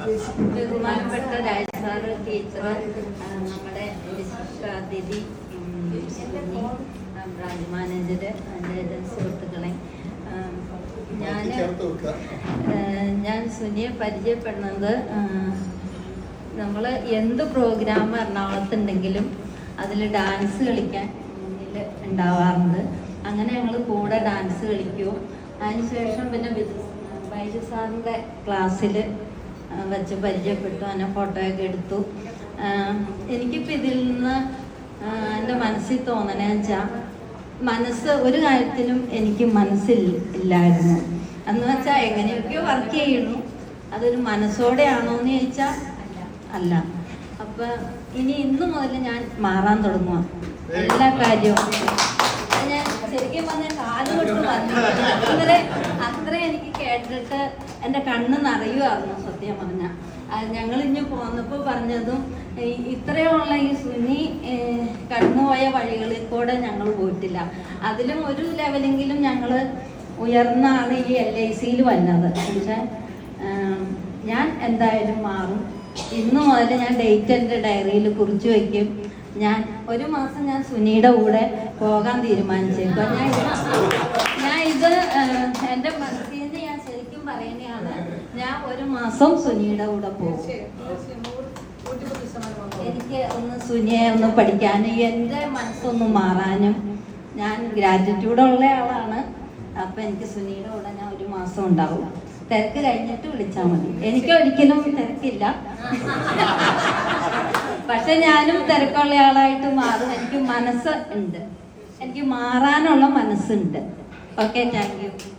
ബഹുമാനപ്പെട്ട Raj sir, teacher, നമ്മുടെ വിശിഷ്ടാതിഥി branch manager, എൻ്റെ സുഹൃത്തുക്കളെ, ഞാൻ സുനിയെ പരിചയപ്പെടുന്നത്, നമ്മൾ എന്ത് പ്രോഗ്രാം എറണാകുളത്തുണ്ടെങ്കിലും അതിൽ ഡാൻസ് കളിക്കാൻ മുന്നിൽ ഉണ്ടാവാറുണ്ട്. അങ്ങനെ ഞങ്ങൾ കൂടെ ഡാൻസ് കളിക്കും. അതിനുശേഷം പിന്നെ വൈദ്യ സാറിൻ്റെ ക്ലാസ്സിൽ വെച്ച് പരിചയപ്പെട്ടു. അതിനെ ഫോട്ടോയൊക്കെ എടുത്തു. എനിക്കിപ്പോൾ ഇതിൽ നിന്ന് എൻ്റെ മനസ്സിൽ തോന്നണേ വെച്ചാൽ, മനസ്സ് ഒരു കാര്യത്തിലും എനിക്ക് മനസ്സില്ലായിരുന്നു. എന്ന് വെച്ചാൽ എങ്ങനെയൊക്കെയോ വർക്ക് ചെയ്യുന്നു, അതൊരു മനസ്സോടെയാണോ എന്ന് ചോദിച്ചാൽ അല്ല. അപ്പം ഇന്ന് മുതൽ ഞാൻ മാറാൻ തുടങ്ങുക എല്ലാ കാര്യവും. ഞാൻ ശരിക്കും പറഞ്ഞാൽ കാലുകൊട്ട് വന്നു. അത്ര എനിക്ക് കേട്ടിട്ട് എൻ്റെ കണ്ണ് നിറയുമായിരുന്നു സത്യം പറഞ്ഞാൽ. ഞങ്ങളിഞ്ഞ് പോന്നപ്പോൾ പറഞ്ഞതും, ഇത്രയുള്ള ഈ സുനി കടന്നുപോയ വഴികളിൽ കൂടെ ഞങ്ങൾ പോയിട്ടില്ല. അതിലും ഒരു ലെവലെങ്കിലും ഞങ്ങൾ ഉയർന്നാണ് ഈ LICയിൽ വന്നത്. പക്ഷേ ഞാൻ എന്തായാലും മാറും. ഇന്ന് മുതൽ ഞാൻ ഡേറ്റ് എൻ്റെ ഡയറിയിൽ കുറിച്ച് വയ്ക്കും. ഞാൻ ഒരു മാസം ഞാൻ സുനിയുടെ കൂടെ പോകാൻ തീരുമാനിച്ചേക്കും. ഞാൻ ഇത് എൻ്റെ മനസ്സിൽ നിന്ന് ഞാൻ ശരിക്കും പറയുന്നതാണ്. ഞാൻ ഒരു മാസം സുനിയുടെ കൂടെ പോകും. എനിക്ക് ഒന്ന് സുനിയെ ഒന്ന് പഠിക്കാനും എൻ്റെ മനസ്സൊന്ന് മാറാനും ഞാൻ ഗ്രാറ്റിറ്റ്യൂഡുള്ള ആളാണ്. അപ്പം എനിക്ക് സുനിയുടെ കൂടെ ഞാൻ ഒരു മാസം ഉണ്ടാവും. തിരക്ക് കഴിഞ്ഞിട്ട് വിളിച്ചാൽ മതി. എനിക്ക് ഒരിക്കലും തിരക്കില്ല, പക്ഷെ ഞാനും തിരക്കുള്ള ആളായിട്ട് മാറും. എനിക്ക് മനസ്സ് ഉണ്ട്, എനിക്ക് മാറാനുള്ള മനസ്സുണ്ട്. Okay, thank U.